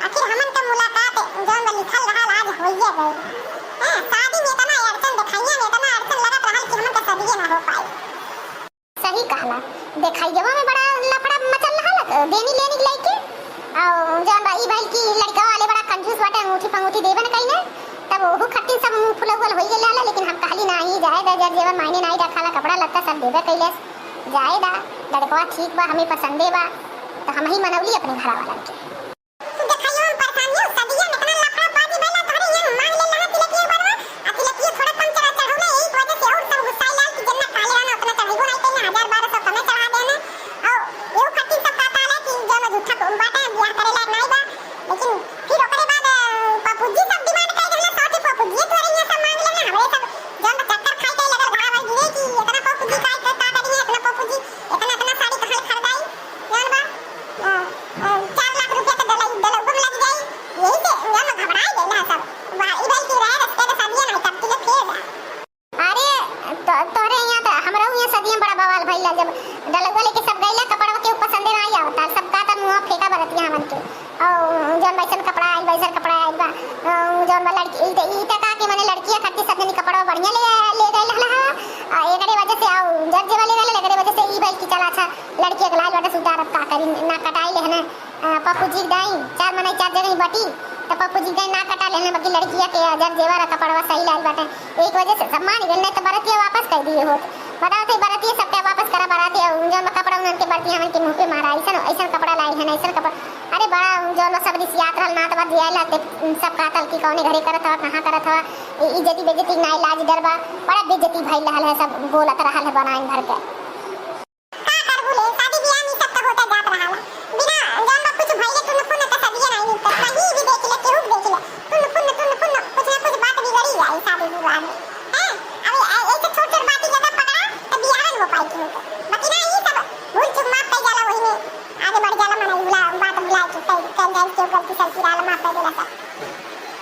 आखिर हमन का मुलाकात जौन लिखल रहल आज होइए गई। हां शादी में इतना अड़चन दिखाइए में इतना अड़चन लगत रहल कि हमन का शादी ना हो पाई। सही कहला, देखाइएवा में बड़ा लफड़ा मचल रहल देनी लेनी लइके और जौन भाई भाई की लड़का वाले बड़ा कंजूस बाटे, अंगूठी पंगूठी देबन कइने तब ओहू खट्टी सब मुंह फुलौल होइए लाला। लेकिन हम कहली नहीं जाए दा जब जेवन मायने नहीं रखाला कपड़ा लत्ता सब देबे कइले जाए दा लड़कवा ठीक बा हमें पसंदे बा तो हम ही मनौली अपने घर वाला के। तू देखाइयो हम परेशानियों सदिया में इतना लफड़ा बाजी भइला तोरे यहां मांग ले लहा तिलकिया बरवा आ तिलकिया थोड़ा कम चढ़ा चढ़ौले यही वजह से और सब गुस्सा लाल कि जन्नत काले रहना उतना चढ़ाइबो नहीं कइने 1000 1200 कमे चढ़ा देने और एऊ खट्टी सब काटाला कि जब झूठा को बाटा ब्याह करे लायक नहीं बा। लेकिन फिर ओकरे बाद पपुजी सब डिमांड कर देला साथे पपुजी तोरे यहां सब मांग लेना हमरे सब जब चक्कर खाई के लगल घाव गिरे कि इतना पपुजी का करिए इतना पपुजी इतना इतना साड़ी कहां खरीदाई जान बा 4 लाख रुपया तो दलगुम लग जाई। यही से हम घबराई गइला सब ई भाई की रहे रस्ते के शादी नहीं तब तिले फेर अरे तोरे यहां तो हमरा यहां शादी में बड़ा बवाल भइला जब दलगुआ लेके सब गइला कपड़ा के पसंद नहीं आवता सब का त मुंह फेंका बरतिया हमन के और जौन वैसन कपड़ा आई वैसन कपड़ा आई बा जौन लड़की ई त का के माने लड़कियां खट्टी सब ने कपड़ा बढ़िया ले गइल हला एकरे वजह से आओ जब जे वाले गइल एकरे वजह से ई भाई की चला अच्छा लड़की के लाल वाला सूट का करी ना कटाई लेहना पप्पूजी दाई 4 मने 4 जगह बटी तो पप्पूजी दाई ना कटा लेना बाकी लड़किया के जब जेवर कपड़वा सही लाल बाटे एक वजह से सम्मान गइल नहीं तो बरतिया वापस कर दिए होत बताओ तो बरतिया सब के वापस करा बराती जौन कपड़ा उनन के बरतिया हमन के मुंह पे मारा ऐसा कपड़ा लाई है ऐसा कपड़ा अरे बड़ा जौन सब रिसियात रहल ना तो दियाला सब कातल की कौने घरे करत हवा कहां करत हवा इज्जती बेइज्जती ना लाज डरबा बड़ा बेइज्जती भइल रहल है सब बोलत रहल है बनाइन भर के का करबू ले शादी ब्याह में सब तो होता जात रहल बिना जौन कुछ भइले तू न तो शादी नहीं मिलता कहीं भी देख ले केहू देख ले तू न कुछ ना कुछ बात बिगड़ी जाए शादी विवाह में हां अब ऐसे छोट छोट बातें ज्यादा पकड़ा तो ब्याह न हो पाई बाकी ना ये सब भूल चूक माफ कर जाला वही में आगे बढ़ जाला मना बुला बात बुला के कल जान के गलती सलती डाल माफ कर देला सब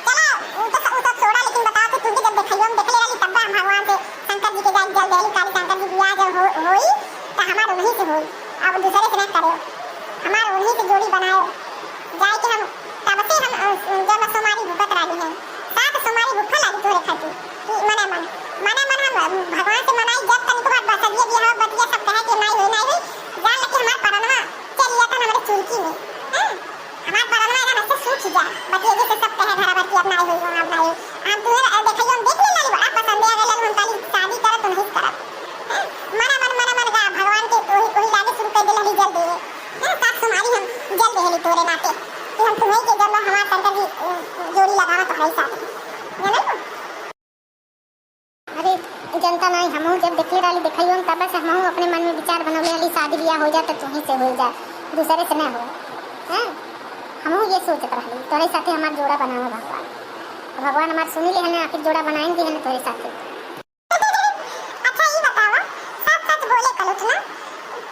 चलो वो तो छोड़ा लेकिन बताओ तो तुझे जब देखियो हम देख ले वाली तब हम भगवान से शंकर जी के जान जल देली काली शंकर जी ब्याह जब होई तो हमार उन्हीं से होई अब दूसरे से ना करे हमार उन्हीं से जोड़ी बनाए जाए कि हम तब से हम जब सोमारी भूखत रही हैं 7 सोमारी भूखा लगी तोरे खातिर कि मने मन हम भगवान से मनाई जब तनिक बात बस ये बियाह बतिया सब कहे कि नहीं होई जान लेकिन हमार परनमा चलिए था हमारे चुलकी में हमार परनमा ना से सूख जा बतिया जैसे सब कहे घर बतिया अपना होई हम अपना हम तुम्हें देखियो हम देख ले लाली बड़ा पसंद है अगर हम ताली शादी करे तो नहीं करब मना मन का भगवान के कोई लागे शुरू कर देला जल दे साथ तुम्हारी हम जल देली तोरे नाते कि हम तुम्हें के जब हमार शंकर जी जोड़ी लगाना तो है साथ जाने अरे जनता नहीं हमहू जब देखले रहली देखियो हम तब से हमहू अपने मन में विचार बनौले रहली शादी ब्याह हो जाए तो तुही से हो जाए दूसरे से ना हो हैं हमहू ये सोचत रहली तोरे साथे हमार जोड़ा बनाओ भगवान हमार सुनी ले हने आखिर जोड़ा बनाएंगे हने तोरे साथे। अच्छा ये बतावा सच बोले कलुत ना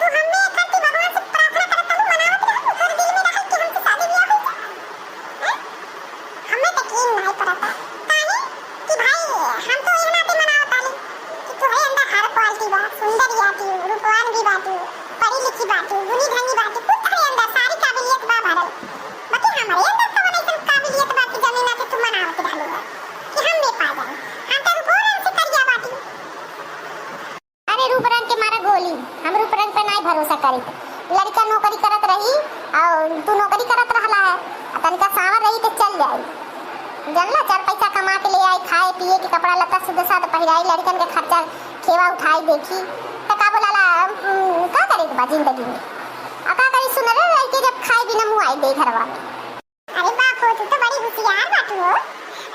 तू हमें खाती भगवान से प्रार्थना करत तू मनावत रह तोरे दिल में रहल कि हमसे शादी ब्याह हो जाए हमें तो यकीन नहीं करता काहे कि भाई हम तो ये नाते मनावत आली कि तोरे अंदर हर क्वालिटी बा सुंदर याती रूपवान भी बातू पढ़ी लिखी बातू गुनी धनी बातू कुछ तेरे अंदर सारी काबिलियत बा भरल बाकी हमारे अंदर तो ऐसा काबिलियत बाकी जमीन आके तू मनावत रहल कि हम भी पा जाए हम तो रूप रंग से करिया बाटी अरे रूप रंग के मारा गोली हम रूप रंग पे नहीं भरोसा करी लड़का नौकरी करत रही और तू नौकरी करत रहला है तनिका सावर रही तो चल जाई जानला 4 पैसा कमा के ले आई खाए पिए के कपड़ा लत्ता शुद्ध साथ पहिराई लड़कन के खर्चा खेवा उठाई देखी तो का बोलाला का करे बा जिंदगी में का करी सुन रे रह के जब खाए बिना मुंह आई दे घरवा में अरे बाप हो तू तो बड़ी होशियार बाटू हो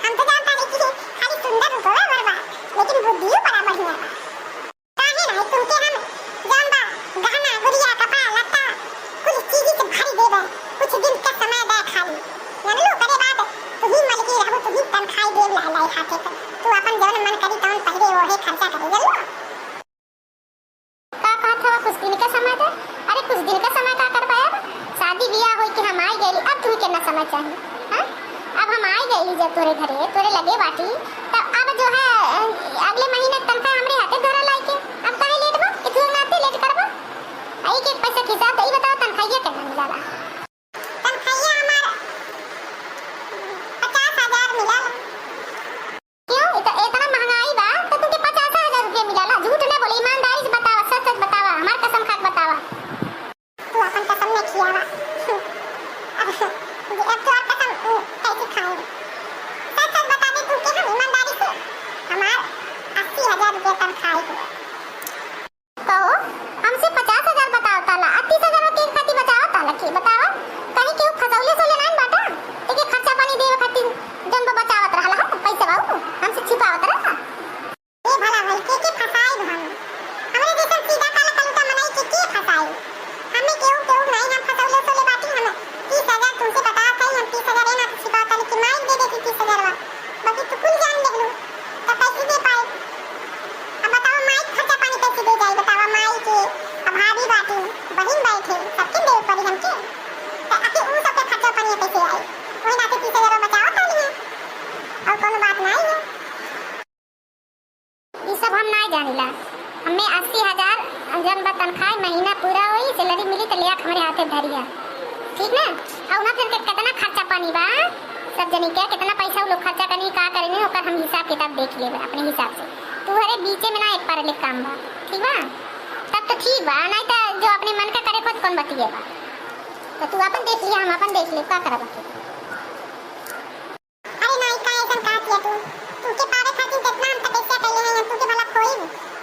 हम तो जानता नहीं कि खाली सुंदर रूप है मरवा लेकिन बुद्धि बड़ा बढ़िया काहे नहीं तुमके हम जान बा गहना गुड़िया कपड़ा लत्ता कुछ चीज से भरी देबे कुछ दिन का समय दे खाली जान लो करे बात तू ही मलकी रहू तू ही तन खाई देव लाई हाथे तू अपन जौन मन करी तौन पहरे ओहे खर्चा करे जल्लो का था कुछ दिन का समय दे अरे कुछ दिन का समय का कर पाया शादी ब्याह होई कि हम आई गईली अब तू कितना समय चाहिए हां अब हम आई गईली जब तोरे घरे तोरे लगे बाटी तब अब जो है अगले महीने तनखा हमरे हाथे धरा लाई के अब काहे लेट बा कि तू नाते लेट करबा आई के पैसा के हिसाब दई बताओ तनखाइया कितना मिला तनखाइया हमार बताई। सच सच बता दे तू कि हम ईमानदारी से हमार 80,000 रुपया तनख्वाह है। कहो हमसे 50,000 बताओ ताला 30,000 के खातिर बचाओ ताला की बताओ कहीं केहू फसौले सोले नहीं बाटा एके खर्चा पानी देवे खातिर जन बचावत रहला है पैसा बाबू हमसे छिपावत रहला। ए भला भाई के फसाई हम हमरे जैसन सीधा काला कलूटा मनाई के फसाई हमें केहू केहू नहीं हम फसौले सोले बाटी हम 30,000 तुमसे बता सही हम 30,000 ना छिपावत ताली की माई दे देती 30,000 बाकी तू कुल जान ले लू तो पैसे दे पाए। अब बताओ माई खर्चा पानी कैसे दे जाए बताओ माई के भाभी बाटी बहन बैठे सबके देव पड़ी हमके तो आखिर उन सबके खर्चा पानी कैसे आए वही ना 30,000 बचाओ ताली है और कोनो बात नहीं है। ये सब हम नहीं जानिला हमें 80,000 जन बा तनख्वाह महीना पूरा होई सैलरी मिली तो लिया हमारे हाथे धरिया ठीक ना और ना फिर कितना खर्चा पानी बा सब जनी के कितना पैसा वो लोग खर्चा करनी का करनी ओकर हम हिसाब किताब देख लेबे अपने हिसाब से तू हरे बीचे में ना एक पार ले काम बा ठीक बा तब तो ठीक बा नहीं तो जो अपने मन का करे खुद कौन बतिएगा तो तू अपन देख लिया हम अपन देख ले का करब। अरे नहीं का ऐसा का किया तू के पावे खातिर कितना हम तपस्या कइले हैं तू के भला खोई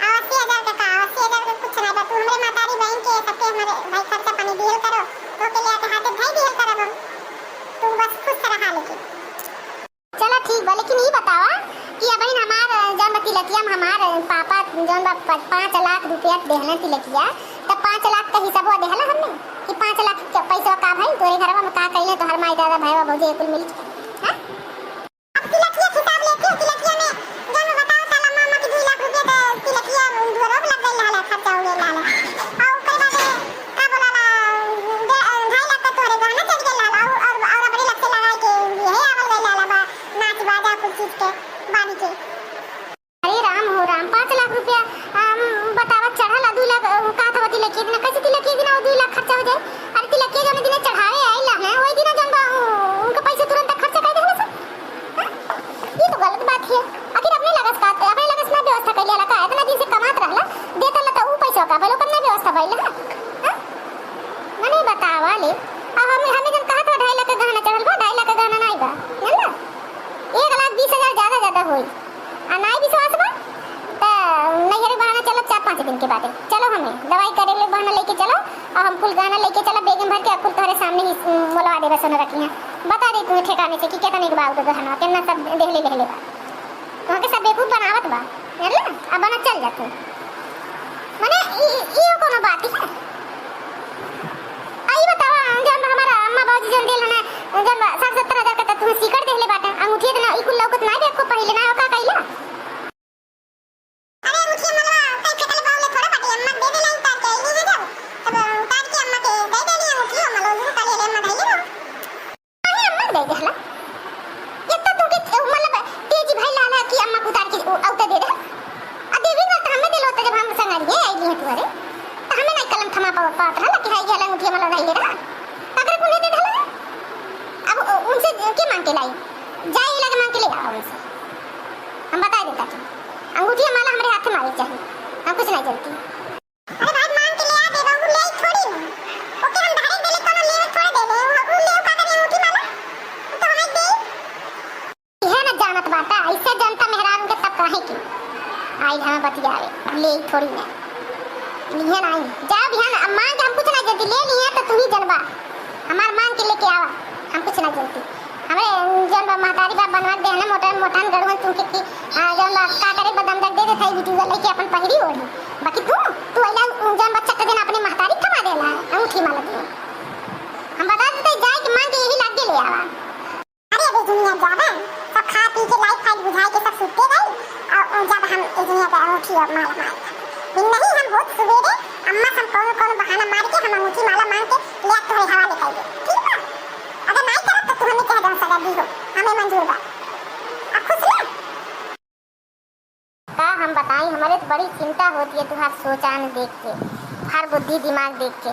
80,000 का 80,000 का कुछ नहीं बा तू हमरे मातारी बहन के सबके हमारे भाई खर्चा पानी दिहल करो तो के लिए हाथे भाई दिहल करब तू बस खुश रहा लेकिन चलो ठीक बा लेकिन ये बतावा कि अब हमार जब तिलकिया में हमार पापा जौन 5 लाख रुपया देहला तिलकिया तब 5 लाख का हिसाब हुआ देहला हमने कि 5 लाख का पैसा का भाई तोरे घरवा में का कइले तो हर माई दादा भाईवा भौजी कुल मिल हां अब तिलकिया हिसाब लेके तिलकिया में जौन बताओ साला मामा की 2 लाख रुपया तो तिलकिया दुरो लग गइल हला खर्चा हो गइल हला और कई बात का बोलाला 2.5 लाख का तोरे गहना चढ़ गइल हला और बड़े लग से लगा के ये आवल गइल हला बा नाच बाजा कुछ चीज के बानी के। अरे राम हो राम 5 लाख रुपया बतावा चढ़ला 2 लाख का था तिलकिया दिन कैसे तिलकिया दिन 2 लाख खर्चा हो जाए अरे तिलकिया जौन दिन चढ़ावे आइला है वही दिन जौन उनका पैसे तुरंत खर्चा कर देला सब ये तो गलत बात है आखिर अपने लगस का अपने लगस ना व्यवस्था कर लेला का इतना दिन से कमात रहला देता ला तो ऊ पैसा का भलो करना व्यवस्था भइला हां मने बतावा ले अब हमें जन कहा था 2.5 लाख का गहना चढ़ल बा 2.5 लाख का गहना नहीं बा जानला 1,20,000 ज्यादा होई आ नहीं विश्वास बा त नैहर बहाना चलो 4-5 दिन के बाद चलो हमें दवाई करे ले बहाना लेके चलो और हम कुल गाना लेके चला बेगम भर के कुल तोरे सामने ही मोलवा देबे सोना रखिया बता दे तू ठेकाने से कि कितना के बाऊ तो गहना केना सब देहले बा वहां के सब बेवकूफ बनावत बा जानला अब बना चल जाते माने ई कोनो बात है आई बतावा जब हमारा अम्मा बाबूजी जन देल ना जब 60-70,000 का तू सीकर देहले बाटा अंगूठी ना ई कुल लौकत ना देखो पहले ना का कइला अरे अंगूठी मलवा कई फेटल बावले थोड़ा बाटी अम्मा दे देला उतार के ई है जब तब उतार के अम्मा के दे देली अंगूठी मलवा जरूर काले ले अम्मा धइले ना अरे अम्मा दे देला ये तो तू के मतलब तेजी भाई लाला की अम्मा को उतार के औता दे दे आ देवी ना तो हमें देलो तो जब हम संग ये आई है तुम्हारे तो हमें नहीं कलम थमा पात रहा कि हाई गेला अंगूठी मलवा धइले रहा अगर कुने दे देला अब उनसे के मांग के लाई जाए लगे मांग के ले आओ उनसे हम बता देता कि अंगूठी माला हमारे हाथ में मारी चाहिए हम कुछ नहीं जानती अरे भाई मांग के ले आ दे बाबू ले थोड़ी ओके हम धारे देले कोनो ले थोड़ा दे ले हम ले का करे अंगूठी माला तो हमें दे है ना जानत बाटा ऐसे जनता मेहरान के तब काहे की आई हमें बतियावे ले थोड़ी ना लिए नहीं जा बिहान मांग हम कुछ नहीं जानती ले लिए तो तू ही जनबा हमार मांग के लेके आवा हम कुछ नहीं जानती हमें जन महतारी बाप बनवा दे ना मोटान गड़वन तू के जन का करे बदम दे दे थाई बिटू लेके अपन पहिरी ओढ़ी बाकी तू आइला जन बच्चा के दिन अपने महतारी थमा देला अंगूठी माला दे हम बता देते जाए कि मांग के यही लाग के ले आवा अरे अबे दुनिया जाबे सब खा पी के लाइफ फाइट बुझाई के सब सुते गई और जब हम इस दुनिया पे अंगूठी और माला मार दिन नहीं हम बहुत सवेरे अम्मा हम कौन बहाना मार के हम अंगूठी माला मांग के ले तो हवाले कर दे ठीक है अगर नहीं करा तो तुम्हें कह दो सगा दी हो हमें मंजूर बा अब खुश ना का हम बताएं हमारे तो बड़ी चिंता होती है तुम्हार सोचान देख के हर बुद्धि दिमाग देख के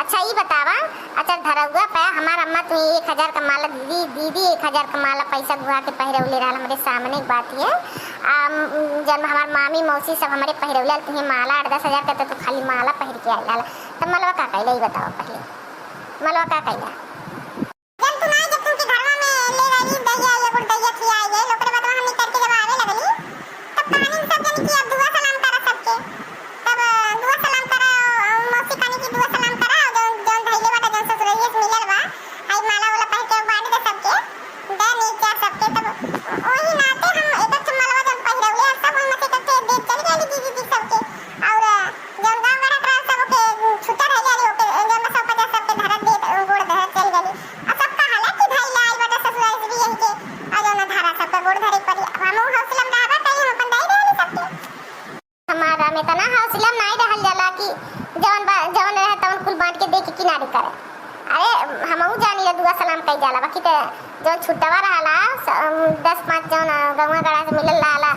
अच्छा ये बतावा अच्छा धरौआ पे हमार अम्मा तुम्हें 1,000 का माला दीदी 1,000 का माला पैसा गुहा के पहिरौले रहा हमारे सामने एक बात है जब हमार मामी मौसी सब हमारे पहिरौले तुम्हें माला 8-10 हज़ार का तो खाली माला पहिर के आइला तब मलवा का कहला ये बताओ पहले मलवा का कहला जब तुम के घरवा में ले रही बाकी तो जो छुट्टवा रहला 10-5 जौन गौवा गड़ा से मिलल रहला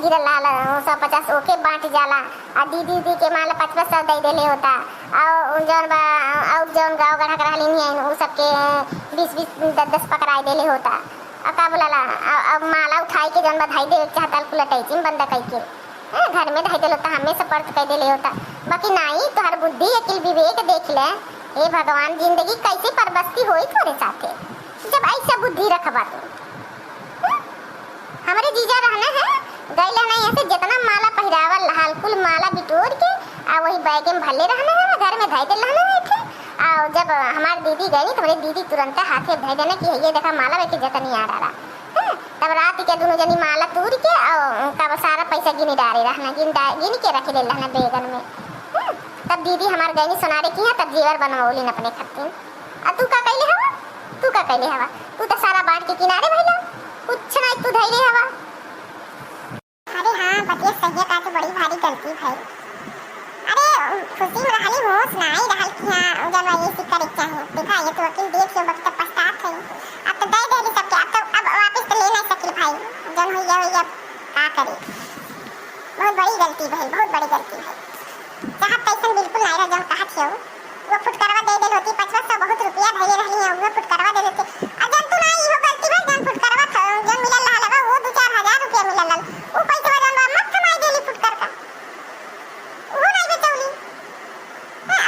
गिरल रहला 150 ओके बांट जाला आ दीदी के मान 500 दे देले होता और जौन बा और जौन गाँव गढ़ा के रहली नहीं उ सबके 20-20 10-10 पकड़ाई देले होता आ का बोलाला अब माला उठाई के जौन बा धाई दे चाहता कुलटाई चिम बंद कई के घर में धाई देले होता हमें से पर्च कई देले होता बाकी नहीं तोहर बुद्धि अकिल विवेक देख ले हे भगवान जिंदगी कैसे परबस्ती होई तोरे साथे जब ऐसा बुद्धि रखबा तो हमारे जीजा रहना है गई रहना यहाँ से जितना माला पहिरावल हाल कुल माला बिटोर के आ वही बैग में भले रहना है घर में धाई देल रहना है थे और जब हमारी दीदी गई तो मेरी दीदी तुरंत हाथे धै देना कि ये देखा माला लेके जतनी आ रहा तब रात के दोनों जनी माला तोड़ के और का सारा पैसा गिनी डाले रहना गिन के रख ले रहना बेगन में तब दीदी हमार गई सोनारे की है तब जेवर बनवली अपने खातिर आ तू का कैले हवा तू तो सारा बांट के किनारे भइला कुछ नहीं तू धैले हवा अरे हां बतिया सही का तो बड़ी भारी गलती भाई अरे खुशी में रहली होश नहीं रहल कि हां जनवा ये सिक्का रिक्शा है देखा ये तो वकील देख के वक्त पछतात है अब तो दे देली सबके अब वापस तो ले नहीं सकी भाई जन होइया का करे बहुत बड़ी गलती भाई बहुत बड़ी गलती है जहाँ पैसा बिल्कुल नहीं रहा जहाँ कहा थे वो फुटकरवा दे देल होती 500 बहुत रुपया धैले रहली है वो फुटकरवा दे देते अजन तू नहीं हो गलती भाई जन फुटकरवा जन मिलल लगा वो 2-4 हजार रुपया मिलल वो पैसा जन मत थमाई देली फुटकर का वो नहीं बचौली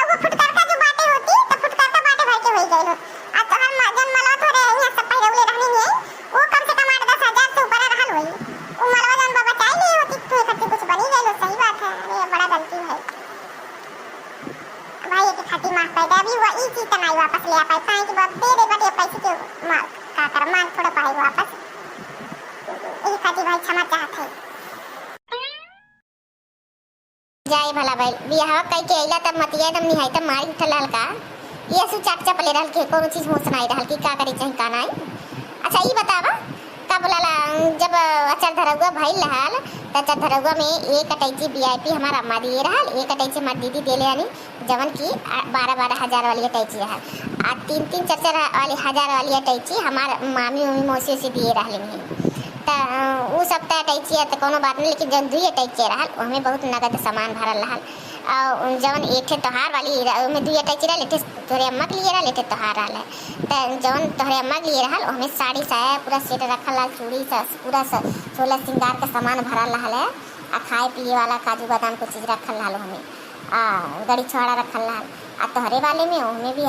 वो फुटकर का जो बाटे होती तो फुटकर का बाटे भर के होई गइल आ तो हम जन मलवा थोड़े यहाँ सब पहिरौले रहनी है वो कम से कम 8-10 हजार से ऊपर रहल होई वो मलवा जन बाबा चाय नहीं होती तो इकट्ठी कुछ बनी गइल सही बात है अरे बड़ा गलती है भाई के खातिर माफ कर दे अभी वो ई चीज नहीं वापस ले आ पाए पाए कि बाप दे दे बटे पैसे के मार का कर मान थोड़ा पाए वापस ई खातिर भाई क्षमा चाहत है जाए भला भाई बियाह कई के आइला तब मतिया एकदम निहाई तब मार उठल का ये सु चाट चपले रहल के कोनो चीज होश नहीं रहल कि का करे चाहे का नहीं अच्छा ई बतावा का बोलाला जब अचर धरौआ भइल रहल त अचर धरौआ में एक अटैची वीआईपी हमारा अम्मा दिए रहल एक अटैची हमार दीदी देले यानी जवन की 12-12 हजार वाली अटैची रहल आ 3-3 4-4 वाली हजार वाली अटैची हमार मामी मौसी से दिए रहल त उ सब त अटैची है त कोनो बात नहीं लेकिन जब 2 अटैची रहल ओमे बहुत नगद सामान भरल रहल और जवन एक थे तोहार वाली ओमे 2 अटैची रहल एक तोरे अम्मा के लिए रहल एक तोहार रहल त जवन तोहरे अम्मा के लिए रहल ओमे साड़ी साया पूरा सेट रखल रहल चूड़ी पूरा 16 श्रृंगार का सामान भरल रहल है आ खाए पिए वाला काजू बादाम को चीज रखल रहल ओमे आ गड़ी छोड़ा रखल रहल आ तोहरे वाले में ओमे भी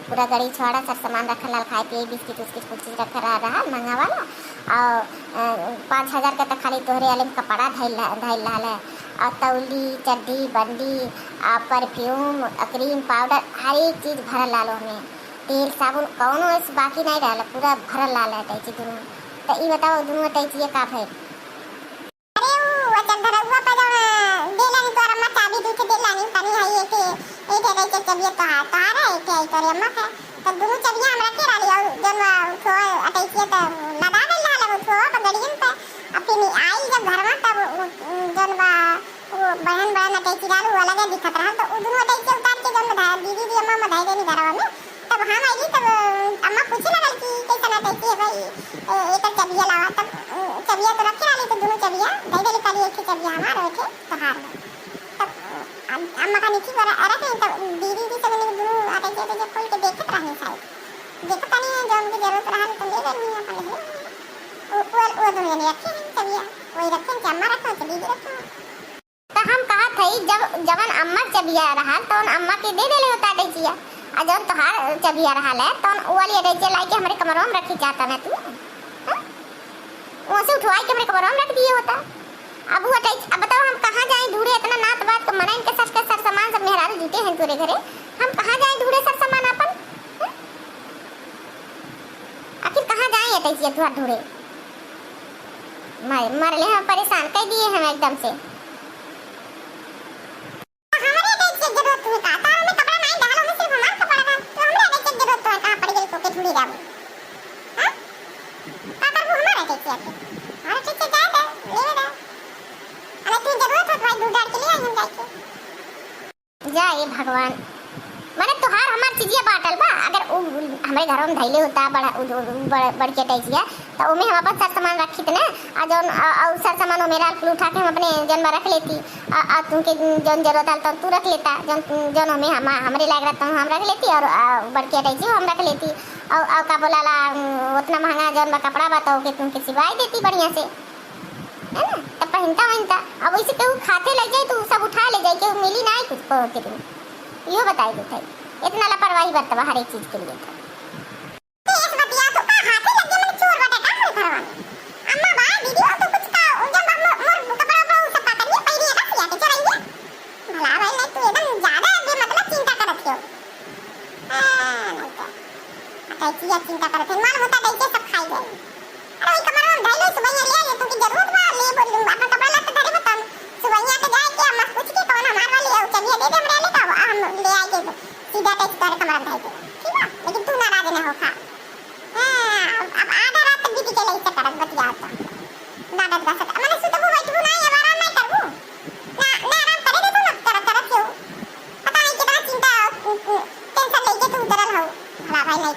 पूरा गड़ी छोड़ा सब सामान रखल रहल खाए पिए बिस्किट उस्किट कुछ चीज रखल रहल महंगा वाला और 5,000 का तो खाली तोहरे वाले में कपड़ा धैल रहल है और तौली चड्डी बंडी परफ्यूम क्रीम पाउडर हर एक चीज भरल रहल ओमे तेल साबुन कौनो ऐसे बाकी नहीं रहल पूरा भरल रहल अटैची दोनों तो ई बताओ दोनों अटैची का भइल अरे वो चंदरवा पर देलन तोर अम्मा चाबी दी के देलानी तनी है ये के रही के चाबी तो हाथ है के तोर अम्मा का तो दोनों चाबियां हमरा के राली और जब तो अटैची तो लगा दे लाला वो तो पगड़ियन पे अपनी आई जब घर में तब जनवा वो बहन अटैची डालू वो अलग दिखत रहा तो दोनों अटैची उतार के जब दीदी दी अम्मा मधाई देनी घरवा में तब हम आई तब अम्मा पूछे लगल कि कैसा अटैची है भाई एक चाबियां लावा तब चाबियां तो रखे वाली तो दोनों चाबियां दे देली खाली एक चाबियां हमारे थे तो हार तब अम्मा का नीचे पर रखे तब दीदी की सब दोनों अटैची तो जब खोल के देखत रहनी शायद देखत नहीं जो उनकी जरूरत रहा तो ले लेनी अपन वो दोनों ने रखे चाबियां वही रखे कि अम्मा रखो तो दीदी रखो तो हम कहा थई जवन अम्मा चाबियां रहा तो अम्मा के दे देले होता अटैचिया आ जब तोहार चाबियां रहल है तो वो वाली अटैची लाई के हमारे कमरों में रखी चाहता ना तू वहाँ से उठवाई के हमारे कमरों में रख दिए होता अब वो अटैची अब बताओ हम कहाँ जाएं ढूंढे इतना नात बात तो मना इनके सर सामान सब मेहरारू जुटे हैं तोरे घरे हम कहाँ जाएं ढूंढे सर सामान अपन आखिर कहाँ जाएं अटैची तुहार ढूंढे मरले हम परेशान कर दिए हम एकदम से भगवान मैंने तो हार हमार चीजिया बाटल बा। अगर हमारे घर में धैले होता बड़ के टैचिया तो ओमे हम अपन सब सामान रखित ना आ जौन और सब सामान ओ मेरा कुल उठा के हम अपने जन में रख लेती आ तुमके जौन जरूरत आल तो तू रख लेता जौन हमें हमरे लाग रहता हम रख लेती और बड़ के टैची हम रख लेती और का बोलाला उतना महंगा जौन बा कपड़ा बा तो के तुमके सिवाई देती बढ़िया से है ना। तब पहनता वहनता अब वैसे केहू खाते लग जाए तो सब उठा ले जाए केहू मिली ना कुछ के तुम यो बताई देते इतना लापरवाही बरतवा हर एक चीज के लिए तो इस बतिया तो का हाथे लग गए मन चोर बटा का हल करवा अम्मा बा दीदी हो तो कुछ का जब मोर कपड़ा पर सब का करिए पहिरिए का सिया के चलाइए भला भाई नहीं तू एकदम ज्यादा मतलब चिंता करत हो नहीं तो चिया चिंता करत है माल होता दैके सब खाई जाए अरे कमरा में धैले सुबह ले आए तुमकी जरूरत बा ले बोलूं अपन कपड़ा लत्ता धरे बता सुबह के जाए के अम्मा पूछ के कौन हमार वाली है चलिए दे दे हमरा ले का हम ले आए के सीधा टच कर कमरा में धरे ठीक है लेकिन तू नाराज ना हो खा अब आधा रात तक बीती के ले इसे करत बतिया तो दादा बस मैंने सुतबू बैठबू ना या आराम नहीं करबू ना आराम करे दे तू ना तरफ क्यों पता नहीं कितना चिंता टेंशन लेके तू उतरल हो भला भाई नहीं